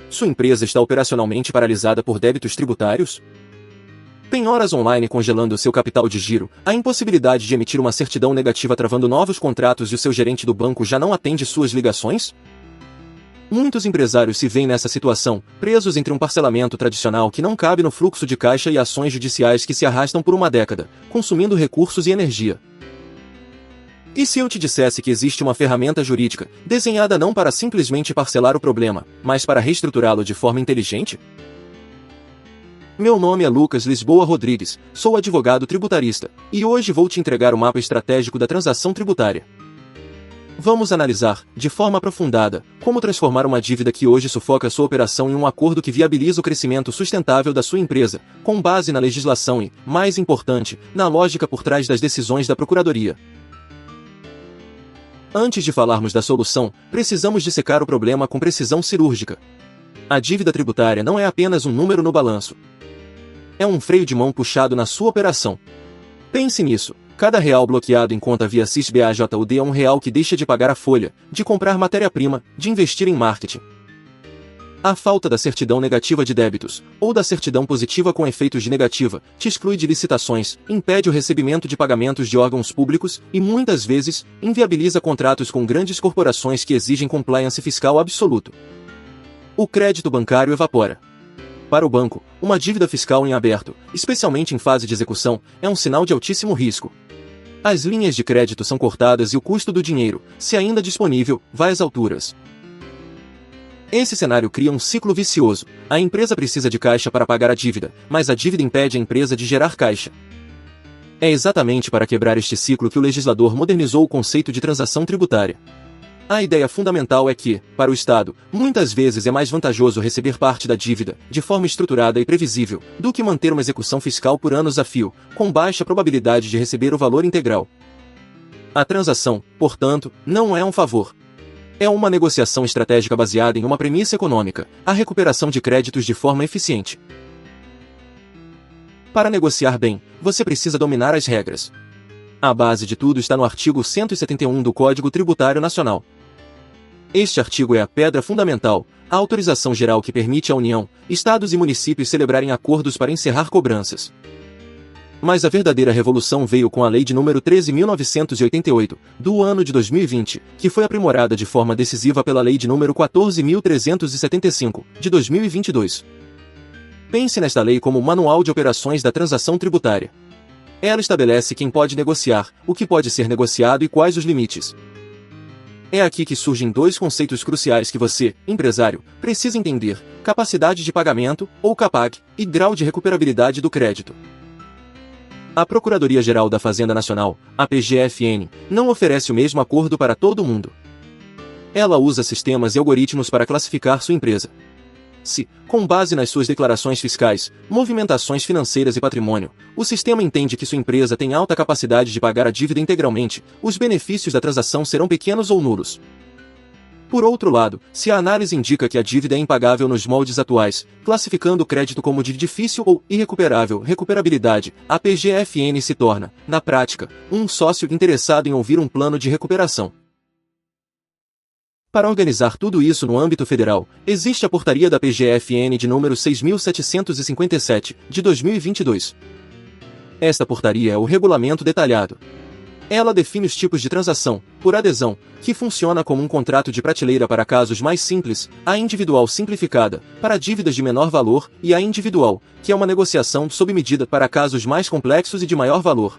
Sua empresa está operacionalmente paralisada por débitos tributários? Tem horas online congelando seu capital de giro, a impossibilidade de emitir uma certidão negativa travando novos contratos e o seu gerente do banco já não atende suas ligações? Muitos empresários se veem nessa situação, presos entre um parcelamento tradicional que não cabe no fluxo de caixa e ações judiciais que se arrastam por uma década, consumindo recursos e energia. E se eu te dissesse que existe uma ferramenta jurídica, desenhada não para simplesmente parcelar o problema, mas para reestruturá-lo de forma inteligente? Meu nome é Lucas Lisboa Rodrigues, sou advogado tributarista, e hoje vou te entregar o mapa estratégico da transação tributária. Vamos analisar, de forma aprofundada, como transformar uma dívida que hoje sufoca sua operação em um acordo que viabiliza o crescimento sustentável da sua empresa, com base na legislação e, mais importante, na lógica por trás das decisões da Procuradoria. Antes de falarmos da solução, precisamos dissecar o problema com precisão cirúrgica. A dívida tributária não é apenas um número no balanço. É um freio de mão puxado na sua operação. Pense nisso. Cada real bloqueado em conta via CIS-BAJUD é um real que deixa de pagar a folha, de comprar matéria-prima, de investir em marketing. A falta da certidão negativa de débitos, ou da certidão positiva com efeitos de negativa, te exclui de licitações, impede o recebimento de pagamentos de órgãos públicos e, muitas vezes, inviabiliza contratos com grandes corporações que exigem compliance fiscal absoluto. O crédito bancário evapora. Para o banco, uma dívida fiscal em aberto, especialmente em fase de execução, é um sinal de altíssimo risco. As linhas de crédito são cortadas e o custo do dinheiro, se ainda disponível, vai às alturas. Esse cenário cria um ciclo vicioso. A empresa precisa de caixa para pagar a dívida, mas a dívida impede a empresa de gerar caixa. É exatamente para quebrar este ciclo que o legislador modernizou o conceito de transação tributária. A ideia fundamental é que, para o Estado, muitas vezes é mais vantajoso receber parte da dívida, de forma estruturada e previsível, do que manter uma execução fiscal por anos a fio, com baixa probabilidade de receber o valor integral. A transação, portanto, não é um favor. É uma negociação estratégica baseada em uma premissa econômica, a recuperação de créditos de forma eficiente. Para negociar bem, você precisa dominar as regras. A base de tudo está no artigo 171 do Código Tributário Nacional. Este artigo é a pedra fundamental, a autorização geral que permite à União, Estados e municípios celebrarem acordos para encerrar cobranças. Mas a verdadeira revolução veio com a Lei de número 13.988, do ano de 2020, que foi aprimorada de forma decisiva pela Lei de número 14.375, de 2022. Pense nesta lei como o manual de operações da transação tributária. Ela estabelece quem pode negociar, o que pode ser negociado e quais os limites. É aqui que surgem dois conceitos cruciais que você, empresário, precisa entender: capacidade de pagamento, ou CAPAG, e grau de recuperabilidade do crédito. A Procuradoria-Geral da Fazenda Nacional, a PGFN, não oferece o mesmo acordo para todo mundo. Ela usa sistemas e algoritmos para classificar sua empresa. Se, com base nas suas declarações fiscais, movimentações financeiras e patrimônio, o sistema entende que sua empresa tem alta capacidade de pagar a dívida integralmente, os benefícios da transação serão pequenos ou nulos. Por outro lado, se a análise indica que a dívida é impagável nos moldes atuais, classificando o crédito como de difícil ou irrecuperável recuperabilidade, a PGFN se torna, na prática, um sócio interessado em ouvir um plano de recuperação. Para organizar tudo isso no âmbito federal, existe a portaria da PGFN de número 6.757, de 2022. Esta portaria é o regulamento detalhado. Ela define os tipos de transação, por adesão, que funciona como um contrato de prateleira para casos mais simples, a individual simplificada, para dívidas de menor valor, e a individual, que é uma negociação sob medida para casos mais complexos e de maior valor.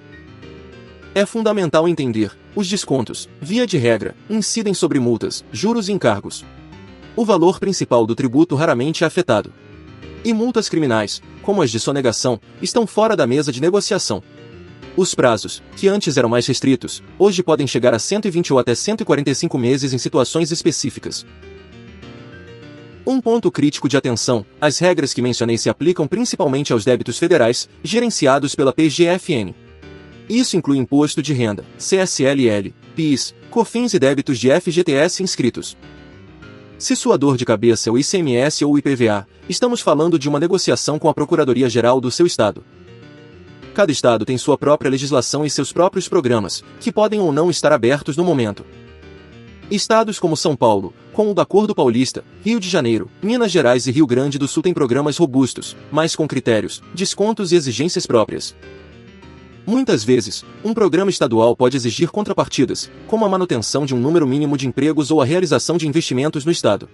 É fundamental entender: os descontos, via de regra, incidem sobre multas, juros e encargos. O valor principal do tributo raramente é afetado. E multas criminais, como as de sonegação, estão fora da mesa de negociação. Os prazos, que antes eram mais restritos, hoje podem chegar a 120 ou até 145 meses em situações específicas. Um ponto crítico de atenção: as regras que mencionei se aplicam principalmente aos débitos federais, gerenciados pela PGFN. Isso inclui imposto de renda, CSLL, PIS, COFINS e débitos de FGTS inscritos. Se sua dor de cabeça é o ICMS ou o IPVA, estamos falando de uma negociação com a Procuradoria-Geral do seu estado. Cada estado tem sua própria legislação e seus próprios programas, que podem ou não estar abertos no momento. Estados como São Paulo, Como o do Acordo Paulista, Rio de Janeiro, Minas Gerais e Rio Grande do Sul têm programas robustos, mas com critérios, descontos e exigências próprias. Muitas vezes, um programa estadual pode exigir contrapartidas, como a manutenção de um número mínimo de empregos ou a realização de investimentos no Estado.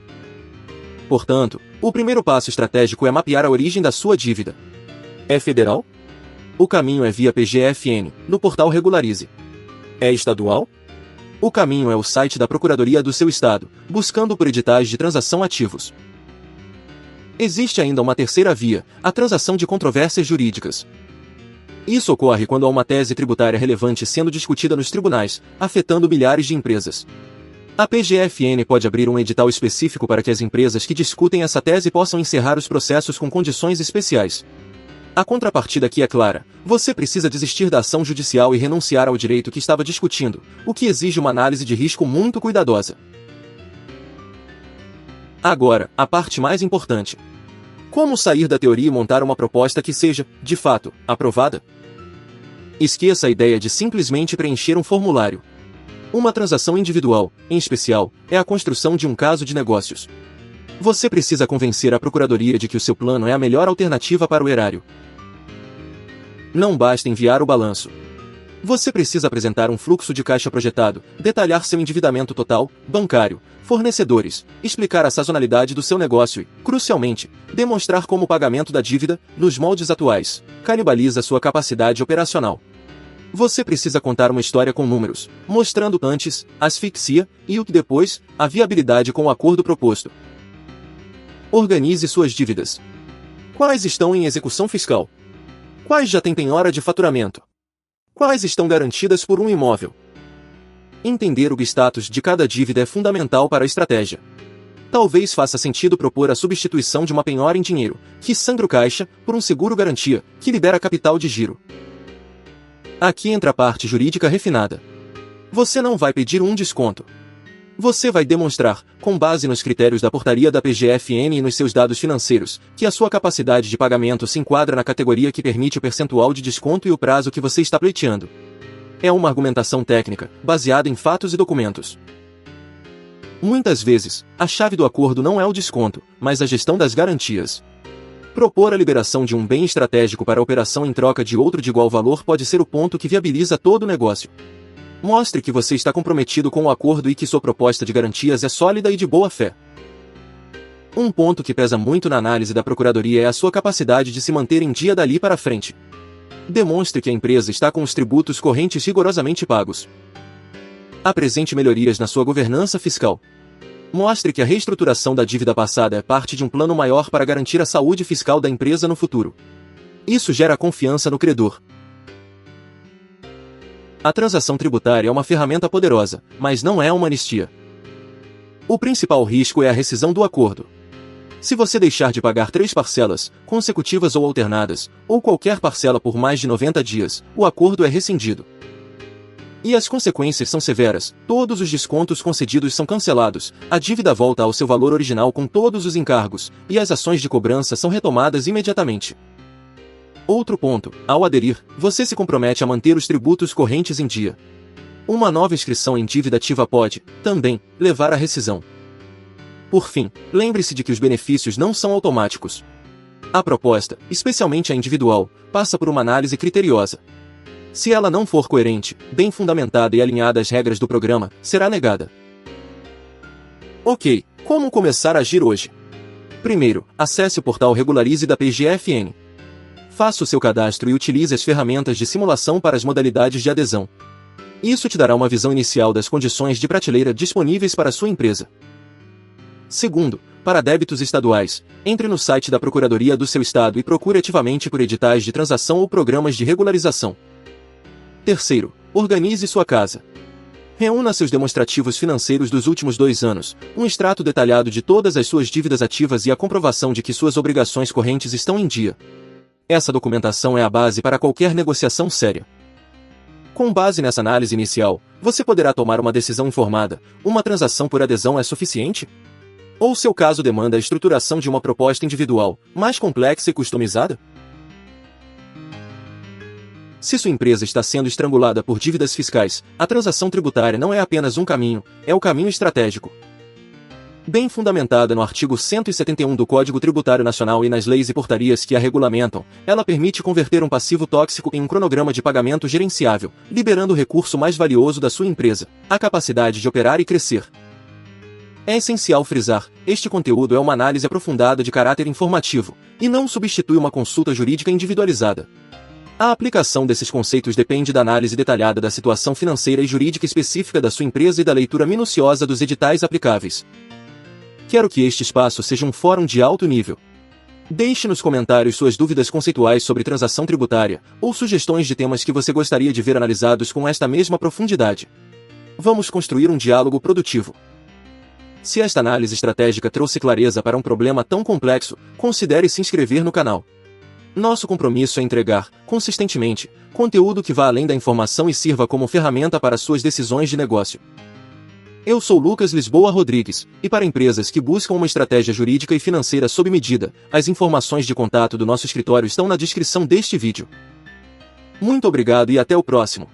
Portanto, o primeiro passo estratégico é mapear a origem da sua dívida. É federal? O caminho é via PGFN, no portal Regularize. É estadual? O caminho é o site da Procuradoria do seu estado, buscando por editais de transação ativos. Existe ainda uma terceira via, a transação de controvérsias jurídicas. Isso ocorre quando há uma tese tributária relevante sendo discutida nos tribunais, afetando milhares de empresas. A PGFN pode abrir um edital específico para que as empresas que discutem essa tese possam encerrar os processos com condições especiais. A contrapartida aqui é clara: você precisa desistir da ação judicial e renunciar ao direito que estava discutindo, o que exige uma análise de risco muito cuidadosa. Agora, a parte mais importante. Como sair da teoria e montar uma proposta que seja, de fato, aprovada? Esqueça a ideia de simplesmente preencher um formulário. Uma transação individual, em especial, é a construção de um caso de negócios. Você precisa convencer a Procuradoria de que o seu plano é a melhor alternativa para o erário. Não basta enviar o balanço. Você precisa apresentar um fluxo de caixa projetado, detalhar seu endividamento total, bancário, fornecedores, explicar a sazonalidade do seu negócio e, crucialmente, demonstrar como o pagamento da dívida, nos moldes atuais, canibaliza sua capacidade operacional. Você precisa contar uma história com números, mostrando antes, asfixia, e o que depois, a viabilidade com o acordo proposto. Organize suas dívidas. Quais estão em execução fiscal? Quais já têm penhora de faturamento? Quais estão garantidas por um imóvel? Entender o status de cada dívida é fundamental para a estratégia. Talvez faça sentido propor a substituição de uma penhora em dinheiro, que sangra o caixa, por um seguro garantia, que libera capital de giro. Aqui entra a parte jurídica refinada. Você não vai pedir um desconto. Você vai demonstrar, com base nos critérios da portaria da PGFN e nos seus dados financeiros, que a sua capacidade de pagamento se enquadra na categoria que permite o percentual de desconto e o prazo que você está pleiteando. É uma argumentação técnica, baseada em fatos e documentos. Muitas vezes, a chave do acordo não é o desconto, mas a gestão das garantias. Propor a liberação de um bem estratégico para a operação em troca de outro de igual valor pode ser o ponto que viabiliza todo o negócio. Mostre que você está comprometido com o acordo e que sua proposta de garantias é sólida e de boa fé. Um ponto que pesa muito na análise da Procuradoria é a sua capacidade de se manter em dia dali para frente. Demonstre que a empresa está com os tributos correntes rigorosamente pagos. Apresente melhorias na sua governança fiscal. Mostre que a reestruturação da dívida passada é parte de um plano maior para garantir a saúde fiscal da empresa no futuro. Isso gera confiança no credor. A transação tributária é uma ferramenta poderosa, mas não é uma anistia. O principal risco é a rescisão do acordo. Se você deixar de pagar 3 parcelas, consecutivas ou alternadas, ou qualquer parcela por mais de 90 dias, o acordo é rescindido. E as consequências são severas: todos os descontos concedidos são cancelados, a dívida volta ao seu valor original com todos os encargos, e as ações de cobrança são retomadas imediatamente. Outro ponto: ao aderir, você se compromete a manter os tributos correntes em dia. Uma nova inscrição em dívida ativa pode, também, levar à rescisão. Por fim, lembre-se de que os benefícios não são automáticos. A proposta, especialmente a individual, passa por uma análise criteriosa. Se ela não for coerente, bem fundamentada e alinhada às regras do programa, será negada. Ok, como começar a agir hoje? Primeiro, acesse o portal Regularize da PGFN. Faça o seu cadastro e utilize as ferramentas de simulação para as modalidades de adesão. Isso te dará uma visão inicial das condições de prateleira disponíveis para a sua empresa. Segundo, para débitos estaduais, entre no site da Procuradoria do seu estado e procure ativamente por editais de transação ou programas de regularização. Terceiro, organize sua casa. Reúna seus demonstrativos financeiros dos últimos 2 anos, um extrato detalhado de todas as suas dívidas ativas e a comprovação de que suas obrigações correntes estão em dia. Essa documentação é a base para qualquer negociação séria. Com base nessa análise inicial, você poderá tomar uma decisão informada: uma transação por adesão é suficiente? Ou seu caso demanda a estruturação de uma proposta individual, mais complexa e customizada? Se sua empresa está sendo estrangulada por dívidas fiscais, a transação tributária não é apenas um caminho, é o caminho estratégico. Bem fundamentada no artigo 171 do Código Tributário Nacional e nas leis e portarias que a regulamentam, ela permite converter um passivo tóxico em um cronograma de pagamento gerenciável, liberando o recurso mais valioso da sua empresa, a capacidade de operar e crescer. É essencial frisar, este conteúdo é uma análise aprofundada de caráter informativo, e não substitui uma consulta jurídica individualizada. A aplicação desses conceitos depende da análise detalhada da situação financeira e jurídica específica da sua empresa e da leitura minuciosa dos editais aplicáveis. Quero que este espaço seja um fórum de alto nível. Deixe nos comentários suas dúvidas conceituais sobre transação tributária, ou sugestões de temas que você gostaria de ver analisados com esta mesma profundidade. Vamos construir um diálogo produtivo. Se esta análise estratégica trouxe clareza para um problema tão complexo, considere se inscrever no canal. Nosso compromisso é entregar, consistentemente, conteúdo que vá além da informação e sirva como ferramenta para suas decisões de negócio. Eu sou Lucas Lisboa Rodrigues, e para empresas que buscam uma estratégia jurídica e financeira sob medida, as informações de contato do nosso escritório estão na descrição deste vídeo. Muito obrigado e até o próximo.